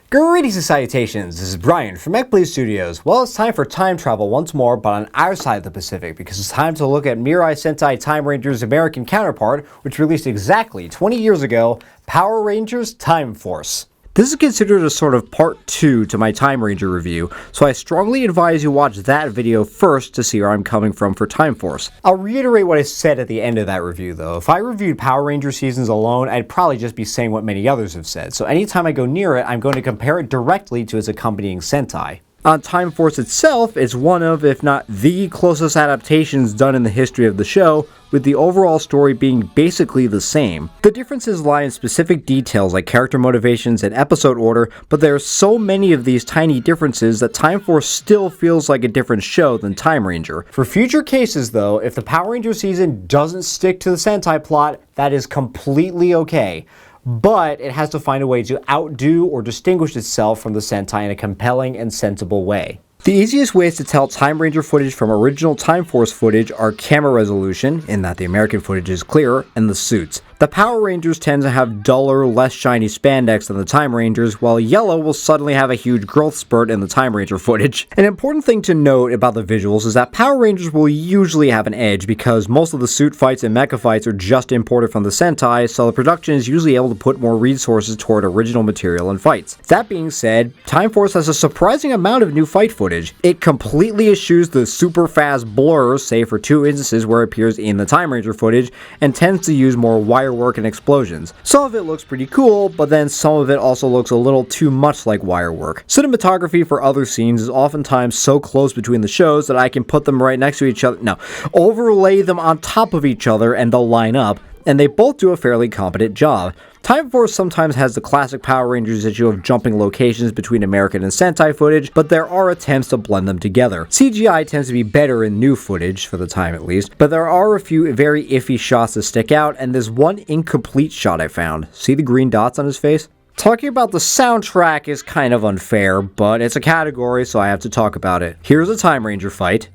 Greetings and salutations, this is Brian from Mechbladestudios. Well, it's time for time travel once more, but on our side of the Pacific, because it's time to look at Mirai Sentai Timeranger's American counterpart, which released exactly 20 years ago, Power Rangers Time Force. This is considered a sort of part 2 to my Time Ranger review, so I strongly advise you watch that video first to see where I'm coming from for Time Force. I'll reiterate what I said at the end of that review though. If I reviewed Power Ranger seasons alone, I'd probably just be saying what many others have said, so anytime I go near it, I'm going to compare it directly to its accompanying Sentai. On Time Force itself, it's one of, if not the closest adaptations done in the history of the show, with the overall story being basically the same. The differences lie in specific details like character motivations and episode order, but there are so many of these tiny differences that Time Force still feels like a different show than Time Ranger. For future cases though, if the Power Ranger season doesn't stick to the Sentai plot, that is completely okay. But it has to find a way to outdo or distinguish itself from the Sentai in a compelling and sensible way. The easiest ways to tell Time Ranger footage from original Time Force footage are camera resolution, in that the American footage is clearer, and the suits. The Power Rangers tend to have duller, less shiny spandex than the Time Rangers, while yellow will suddenly have a huge growth spurt in the Time Ranger footage. An important thing to note about the visuals is that Power Rangers will usually have an edge because most of the suit fights and mecha fights are just imported from the Sentai, so the production is usually able to put more resources toward original material and fights. That being said, Time Force has a surprising amount of new fight footage. It completely eschews the super fast blurs, save for 2 instances where it appears in the Time Ranger footage, and tends to use more wire work and explosions. Some of it looks pretty cool, but then some of it also looks a little too much like wire work. Cinematography for other scenes is oftentimes so close between the shows that I can put them right next to each other, overlay them on top of each other and they'll line up, and they both do a fairly competent job. Time Force sometimes has the classic Power Rangers issue of jumping locations between American and Sentai footage, but there are attempts to blend them together. CGI tends to be better in new footage, for the time at least, but there are a few very iffy shots that stick out, and there's one incomplete shot I found. See the green dots on his face? Talking about the soundtrack is kind of unfair, but it's a category, so I have to talk about it. Here's a Time Ranger fight.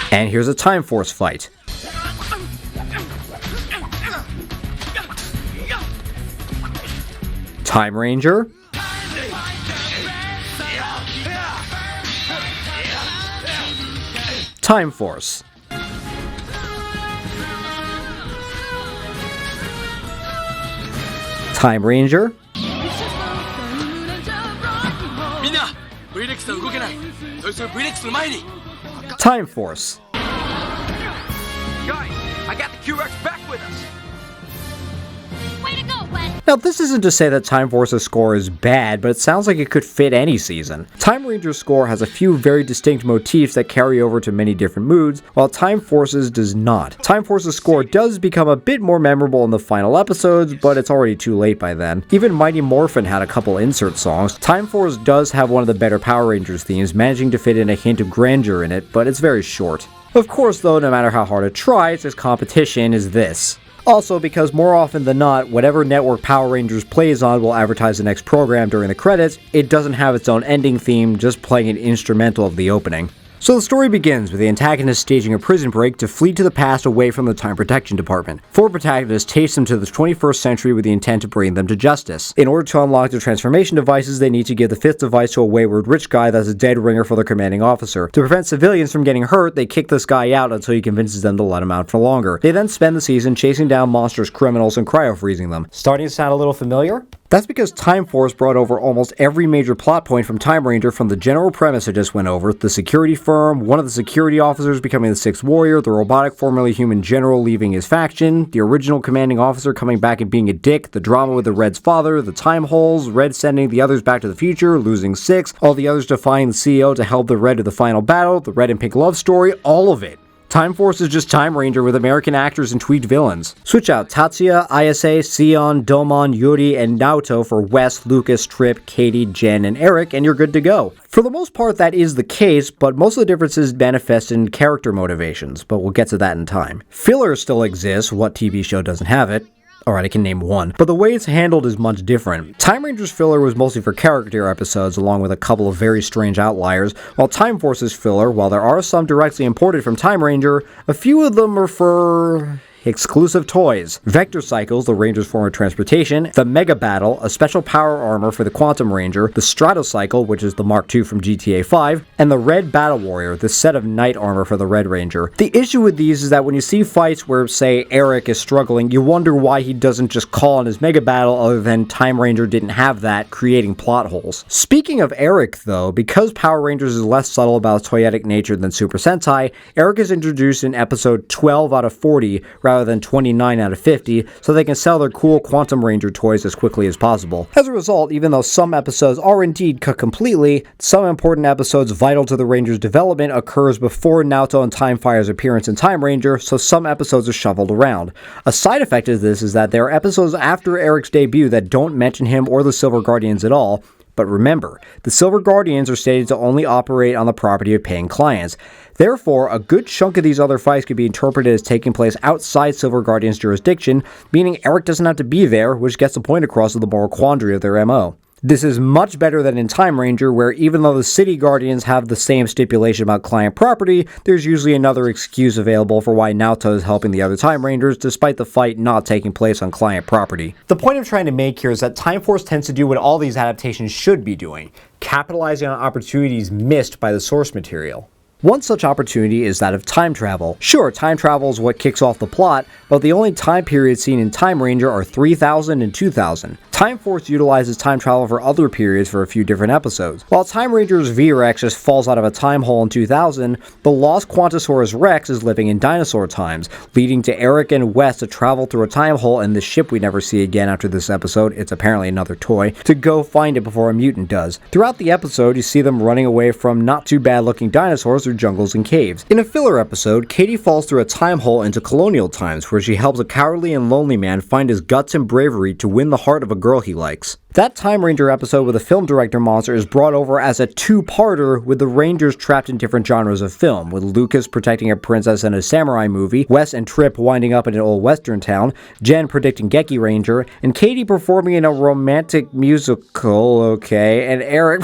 And here's a Time Force fight. Time Ranger. Time Force. Time Ranger. Time Force. Guys, I got the Q-Rex back with us. Way to go, Wes. Now, this isn't to say that Time Force's score is bad, but it sounds like it could fit any season. Time Ranger's score has a few very distinct motifs that carry over to many different moods, while Time Force's does not. Time Force's score does become a bit more memorable in the final episodes, but it's already too late by then. Even Mighty Morphin had a couple insert songs. Time Force does have one of the better Power Rangers themes, managing to fit in a hint of grandeur in it, but it's very short. Of course though, no matter how hard it tries, its competition is this. Also, because more often than not, whatever network Power Rangers plays on will advertise the next program during the credits, it doesn't have its own ending theme, just playing an instrumental of the opening. So the story begins with the antagonist staging a prison break to flee to the past away from the Time Protection Department. 4 protagonists chase them to the 21st century with the intent to bring them to justice. In order to unlock their transformation devices, they need to give the 5th device to a wayward rich guy that's a dead ringer for their commanding officer. To prevent civilians from getting hurt, they kick this guy out until he convinces them to let him out for longer. They then spend the season chasing down monstrous criminals and cryo-freezing them. Starting to sound a little familiar? That's because Time Force brought over almost every major plot point from Time Ranger from the general premise I just went over, the security firm, one of the security officers becoming the 6th warrior, the robotic formerly human general leaving his faction, the original commanding officer coming back and being a dick, the drama with the Red's father, the time holes, Red sending the others back to the future, losing 6, all the others defying the CEO to help the Red to the final battle, the Red and Pink love story, all of it. Time Force is just Time Ranger with American actors and tweaked villains. Switch out Tatsuya, Ayase, Sion, Domon, Yuri, and Naoto for Wes, Lucas, Trip, Katie, Jen, and Eric, and you're good to go. For the most part, that is the case, but most of the differences manifest in character motivations, but we'll get to that in time. Filler still exists, what TV show doesn't have it? Alright, I can name one, but the way it's handled is much different. Time Ranger's filler was mostly for character episodes, along with a couple of very strange outliers, while Time Force's filler, while there are some directly imported from Time Ranger, a few of them are for exclusive toys, Vector Cycles, the Ranger's form of transportation, the Mega Battle, a special power armor for the Quantum Ranger, the Stratocycle, which is the Mark II from GTA 5, and the Red Battle Warrior, the set of knight armor for the Red Ranger. The issue with these is that when you see fights where, say, Eric is struggling, you wonder why he doesn't just call on his Mega Battle other than Time Ranger didn't have that, creating plot holes. Speaking of Eric, though, because Power Rangers is less subtle about its toyetic nature than Super Sentai, Eric is introduced in episode 12 out of 40 rather than 29 out of 50, so they can sell their cool Quantum Ranger toys as quickly as possible. As a result, even though some episodes are indeed cut completely, some important episodes vital to the Ranger's development occurs before Naoto and Timefire's appearance in Time Ranger, so some episodes are shuffled around. A side effect of this is that there are episodes after Eric's debut that don't mention him or the Silver Guardians at all. But remember, the Silver Guardians are stated to only operate on the property of paying clients. Therefore, a good chunk of these other fights could be interpreted as taking place outside Silver Guardians' jurisdiction, meaning Eric doesn't have to be there, which gets the point across of the moral quandary of their MO. This is much better than in Time Ranger, where even though the City Guardians have the same stipulation about client property, there's usually another excuse available for why Naoto is helping the other Time Rangers, despite the fight not taking place on client property. The point I'm trying to make here is that Time Force tends to do what all these adaptations should be doing, capitalizing on opportunities missed by the source material. One such opportunity is that of time travel. Sure, time travel is what kicks off the plot, but the only time periods seen in Time Ranger are 3000 and 2000. Time Force utilizes time travel for other periods for a few different episodes. While Time Ranger's V-Rex just falls out of a time hole in 2000, the lost Quantosaurus Rex is living in dinosaur times, leading to Eric and Wes to travel through a time hole in the ship we never see again after this episode, it's apparently another toy, to go find it before a mutant does. Throughout the episode, you see them running away from not too bad looking dinosaurs through jungles and caves. In a filler episode, Katie falls through a time hole into colonial times, where she helps a cowardly and lonely man find his guts and bravery to win the heart of a girl he likes. That Time Ranger episode with a film director monster is brought over as a two-parter with the Rangers trapped in different genres of film, with Lucas protecting a princess in a samurai movie, Wes and Trip winding up in an old western town, Jen predicting Geki Ranger, and Katie performing in a romantic musical, and Eric...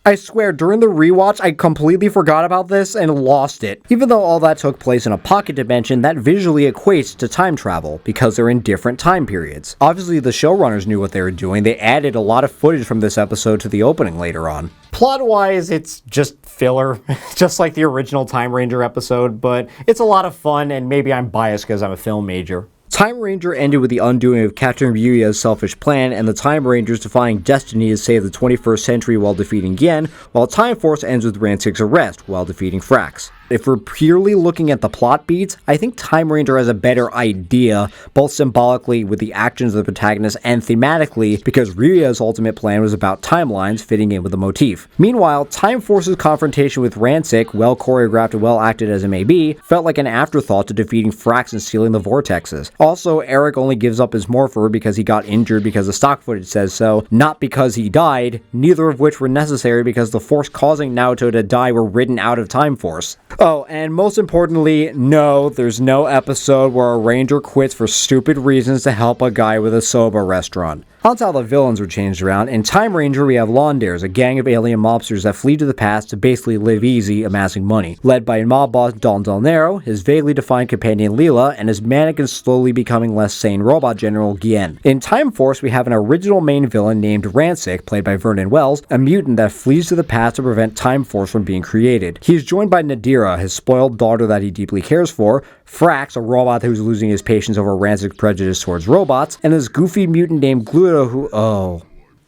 I swear, during the rewatch, I completely forgot about this and lost it. Even though all that took place in a pocket dimension, that visually equates to time travel, because they're in different time periods. Obviously, the showrunners knew what they were doing. They added a lot of footage from this episode to the opening later on. Plot-wise, it's just filler, just like the original Time Ranger episode, but it's a lot of fun, and maybe I'm biased because I'm a film major. Time Ranger ended with the undoing of Captain Ryuya's selfish plan and the Time Rangers defying destiny to save the 21st century while defeating Gien, while Time Force ends with Ransik's arrest while defeating Frax. If we're purely looking at the plot beats, I think Time Ranger has a better idea, both symbolically with the actions of the protagonist and thematically because Ryuya's ultimate plan was about timelines fitting in with the motif. Meanwhile, Time Force's confrontation with Ransik, well choreographed and well acted as it may be, felt like an afterthought to defeating Frax and stealing the vortexes. Also, Eric only gives up his morpher because he got injured because the stock footage says so, not because he died, neither of which were necessary because the force causing Naoto to die were ridden out of Time Force. Oh, and most importantly, no, there's no episode where a ranger quits for stupid reasons to help a guy with a soba restaurant. On to how the villains were changed around. In Time Ranger, we have Londares, a gang of alien mobsters that flee to the past to basically live easy, amassing money. Led by mob boss Don Del Nero, his vaguely defined companion Leela, and his manic and slowly becoming less sane robot general Gien. In Time Force, we have an original main villain named Ransik, played by Vernon Wells, a mutant that flees to the past to prevent Time Force from being created. He is joined by Nadira, his spoiled daughter that he deeply cares for, Frax, a robot who's losing his patience over Ransik's prejudice towards robots, and this goofy mutant named Gluto who,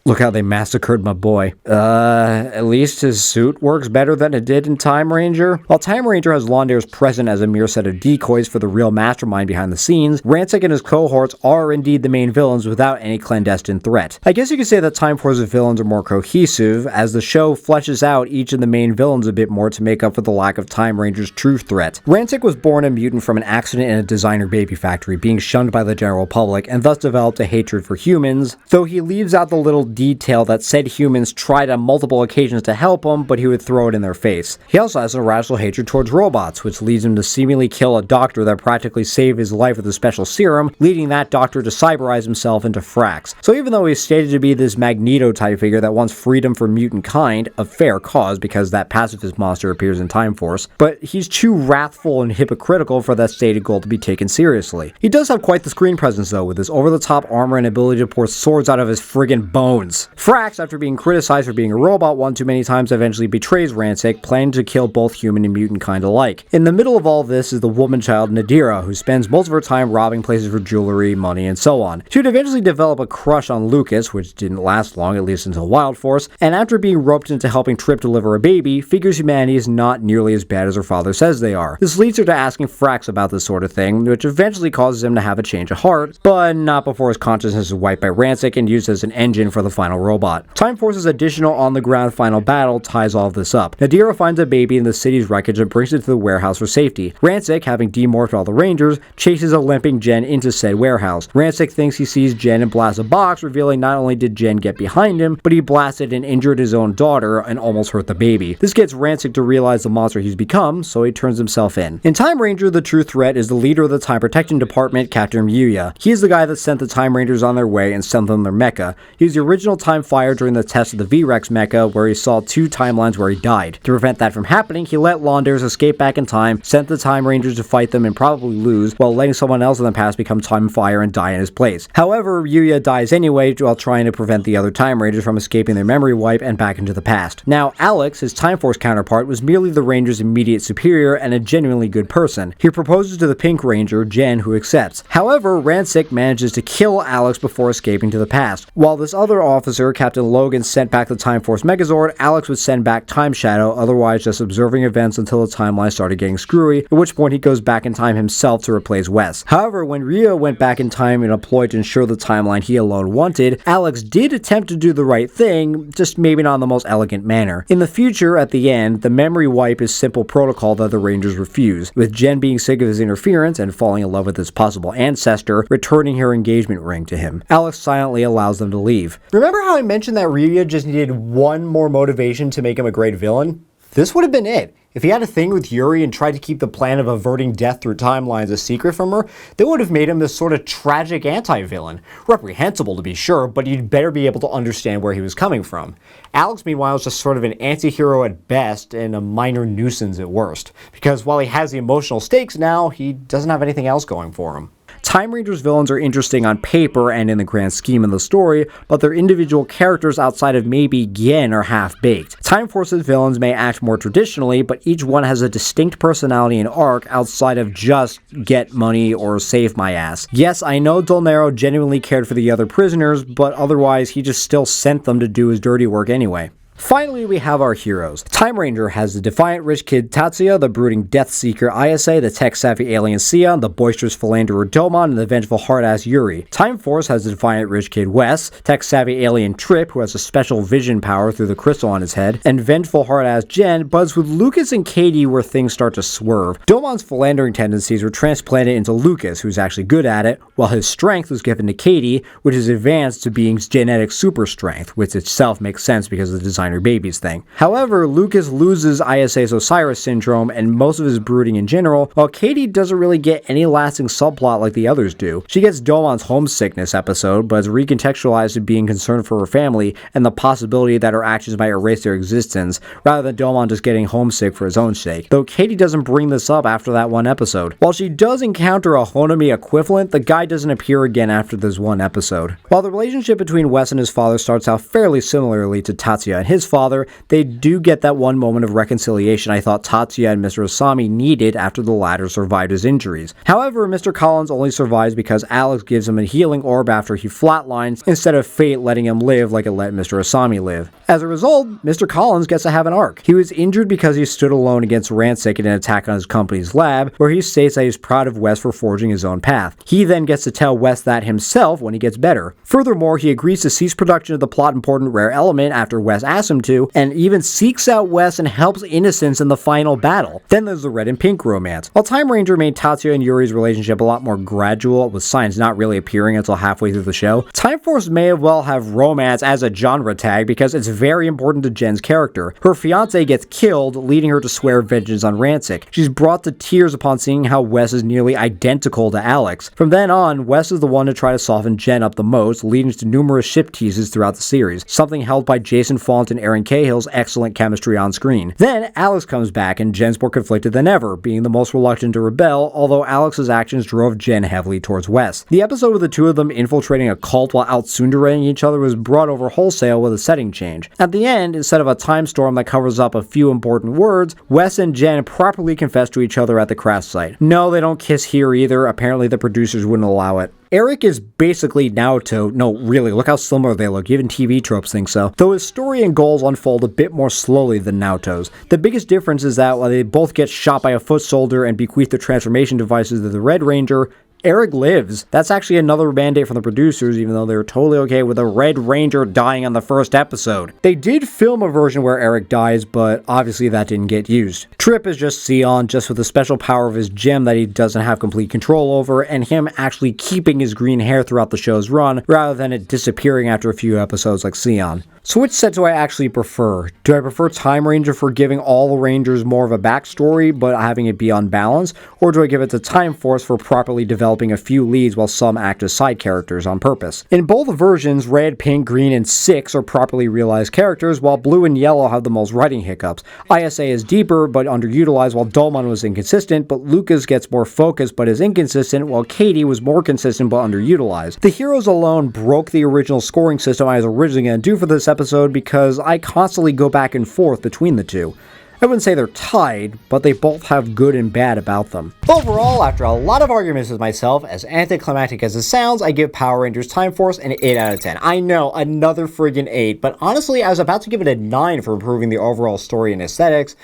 look how they massacred my boy. At least his suit works better than it did in Time Ranger. While Time Ranger has Londares present as a mere set of decoys for the real mastermind behind the scenes, Ransik and his cohorts are indeed the main villains without any clandestine threat. I guess you could say that Time Force's villains are more cohesive, as the show fleshes out each of the main villains a bit more to make up for the lack of Time Ranger's true threat. Ransik was born a mutant from an accident in a designer baby factory, being shunned by the general public, and thus developed a hatred for humans, though he leaves out the little detail that said humans tried on multiple occasions to help him, but he would throw it in their face. He also has an irrational hatred towards robots, which leads him to seemingly kill a doctor that practically saved his life with a special serum, leading that doctor to cyberize himself into Frax. So even though he's stated to be this Magneto-type figure that wants freedom for mutant kind, a fair cause because that pacifist monster appears in Time Force, but he's too wrathful and hypocritical for that stated goal to be taken seriously. He does have quite the screen presence though, with his over-the-top armor and ability to pour swords out of his friggin' bones. Frax, after being criticized for being a robot one too many times, eventually betrays Ransik, planning to kill both human and mutant kind alike. In the middle of all this is the woman child Nadira, who spends most of her time robbing places for jewelry, money, and so on. She would eventually develop a crush on Lucas, which didn't last long, at least until Wild Force, and after being roped into helping Trip deliver a baby, figures humanity is not nearly as bad as her father says they are. This leads her to asking Frax about this sort of thing, which eventually causes him to have a change of heart, but not before his consciousness is wiped by Ransik and used as an engine for the final robot. Time Force's additional on-the-ground final battle ties all of this up. Nadira finds a baby in the city's wreckage and brings it to the warehouse for safety. Ransik, having demorphed all the Rangers, chases a limping Jen into said warehouse. Ransik thinks he sees Jen and blasts a box, revealing not only did Jen get behind him, but he blasted and injured his own daughter and almost hurt the baby. This gets Ransik to realize the monster he's become, so he turns himself in. In Time Ranger, the true threat is the leader of the Time Protection Department, Captain Ryuya. He is the guy that sent the Time Rangers on their way and sent them their mecha. He was the original Time Fire during the test of the V-Rex mecha, where he saw 2 timelines where he died. To prevent that from happening, he let Londares escape back in time, sent the Time Rangers to fight them and probably lose, while letting someone else in the past become Time Fire and die in his place. However, Ryuya dies anyway while trying to prevent the other Time Rangers from escaping their memory wipe and back into the past. Now, Alex, his Time Force counterpart, was merely the Ranger's immediate superior and a genuinely good person. He proposes to the Pink Ranger, Jen, who accepts. However, Ransik manages to kill Alex before escaping to the past. While this other officer, Captain Logan, sent back the Time Force Megazord, Alex would send back Time Shadow, otherwise just observing events until the timeline started getting screwy, at which point he goes back in time himself to replace Wes. However, when Ryo went back in time in a ploy to ensure the timeline he alone wanted, Alex did attempt to do the right thing, just maybe not in the most elegant manner. In the future, at the end, the memory wipe is simple protocol that the Rangers refuse, with Jen being sick of his interference and falling in love with his possible ancestor, returning her engagement ring to him. Alex silently allows them to leave. Remember how I mentioned that Ryuya just needed one more motivation to make him a great villain? This would have been it. If he had a thing with Yuri and tried to keep the plan of averting death through timelines a secret from her, they would have made him this sort of tragic anti-villain. Reprehensible to be sure, but you'd better be able to understand where he was coming from. Alex, meanwhile, is just sort of an anti-hero at best and a minor nuisance at worst. Because while he has the emotional stakes now, he doesn't have anything else going for him. Time Rangers villains are interesting on paper and in the grand scheme of the story, but their individual characters outside of maybe Gien are half-baked. Time Force's villains may act more traditionally, but each one has a distinct personality and arc outside of just get money or save my ass. Yes, I know Dolnero genuinely cared for the other prisoners, but otherwise he just still sent them to do his dirty work anyway. Finally, we have our heroes. Time Ranger has the defiant rich kid Tatsuya, the brooding death seeker Ayase, the tech-savvy alien Sion, the boisterous philanderer Domon, and the vengeful hard-ass Yuri. Time Force has the defiant rich kid Wes, tech-savvy alien Trip, who has a special vision power through the crystal on his head, and vengeful hard-ass Jen, but it's with Lucas and Katie where things start to swerve. Domon's philandering tendencies were transplanted into Lucas, who's actually good at it, while his strength was given to Katie, which is advanced to being genetic super strength, which itself makes sense because of the designer babies thing. However, Lucas loses Ayase's Osiris syndrome and most of his brooding in general, while Katie doesn't really get any lasting subplot like the others do. She gets Domon's homesickness episode, but is recontextualized to being concerned for her family and the possibility that her actions might erase their existence, rather than Domon just getting homesick for his own sake, though Katie doesn't bring this up after that one episode. While she does encounter a Honami equivalent, the guy doesn't appear again after this one episode. While the relationship between Wes and his father starts out fairly similarly to Tatsuya and his father, they do get that one moment of reconciliation I thought Tatsuya and Mr. Asami needed after the latter survived his injuries. However, Mr. Collins only survives because Alex gives him a healing orb after he flatlines, instead of fate letting him live like it let Mr. Asami live. As a result, Mr. Collins gets to have an arc. He was injured because he stood alone against Ransik in an attack on his company's lab, where he states that he's proud of Wes for forging his own path. He then gets to tell Wes that himself when he gets better. Furthermore, he agrees to cease production of the plot-important rare element after Wes asks asks him to, and even seeks out Wes and helps Innocence in the final battle. Then there's the red and pink romance. While Time Ranger made Tatsuya and Yuri's relationship a lot more gradual, with signs not really appearing until halfway through the show, Time Force may well have romance as a genre tag because it's very important to Jen's character. Her fiancé gets killed, leading her to swear vengeance on Rancic. She's brought to tears upon seeing how Wes is nearly identical to Alex. From then on, Wes is the one to try to soften Jen up the most, leading to numerous ship teases throughout the series, something held by Jason Font and Aaron Cahill's excellent chemistry on screen. Then, Alex comes back and Jen's more conflicted than ever, being the most reluctant to rebel, although Alex's actions drove Jen heavily towards Wes. The episode with the two of them infiltrating a cult while out tsunderaing each other was brought over wholesale with a setting change. At the end, instead of a time storm that covers up a few important words, Wes and Jen properly confess to each other at the crash site. No, they don't kiss here either. Apparently the producers wouldn't allow it. Eric is basically Naoto. No, really, look how similar they look. Even TV tropes think so. Though his story and goals unfold a bit more slowly than Naoto's. The biggest difference is that while they both get shot by a foot soldier and bequeath their transformation devices to the Red Ranger, Eric lives. That's actually another mandate from the producers, even though they were totally okay with the Red Ranger dying on the first episode. They did film a version where Eric dies, but obviously that didn't get used. Trip is just Sion, just with the special power of his gem that he doesn't have complete control over, and him actually keeping his green hair throughout the show's run, rather than it disappearing after a few episodes like Sion. So which set do I actually prefer? Do I prefer Time Ranger for giving all the Rangers more of a backstory, but having it be unbalanced? Or do I give it to Time Force for properly developing a few leads while some act as side characters on purpose? In both versions, Red, Pink, Green, and 6 are properly realized characters, while Blue and Yellow have the most writing hiccups. ISA is deeper, but underutilized, while Dolman was inconsistent, but Lucas gets more focus, but is inconsistent, while Katie was more consistent, but underutilized. The heroes alone broke the original scoring system I was originally going to do for this episode because I constantly go back and forth between the two. I wouldn't say they're tied, but they both have good and bad about them. Overall, after a lot of arguments with myself, as anticlimactic as it sounds, I give Power Rangers Time Force an 8 out of 10. I know, another friggin' 8, but honestly, I was about to give it a 9 for improving the overall story and aesthetics,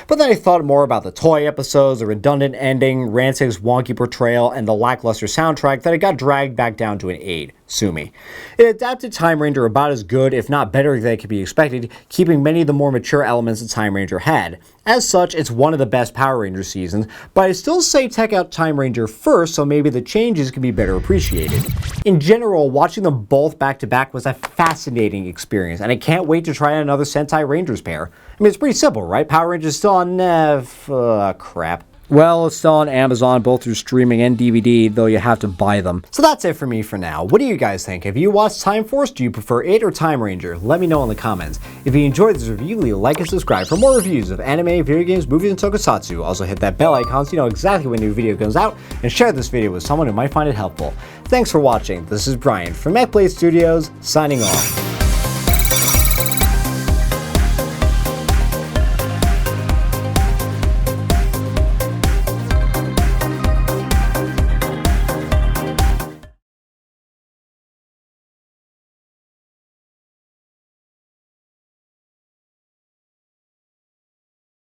but then I thought more about the toy episodes, the redundant ending, Rancic's wonky portrayal, and the lackluster soundtrack that it got dragged back down to an 8. Sue me. It adapted Time Ranger about as good, if not better, than could be expected, keeping many of the more mature elements that Time Ranger had. As such, it's one of the best Power Ranger seasons, but I still say check out Time Ranger first so maybe the changes can be better appreciated. In general, watching them both back to back was a fascinating experience, and I can't wait to try another Sentai Rangers pair. I mean, it's pretty simple, right? Power Rangers still on, crap. Well, it's still on Amazon, both through streaming and DVD, though you have to buy them. So that's it for me for now. What do you guys think? Have you watched Time Force? Do you prefer it or Time Ranger? Let me know in the comments. If you enjoyed this review, leave a like and subscribe for more reviews of anime, video games, movies, and tokusatsu. Also hit that bell icon so you know exactly when a new video comes out, and share this video with someone who might find it helpful. Thanks for watching. This is Brian from Mechbladestudios, signing off.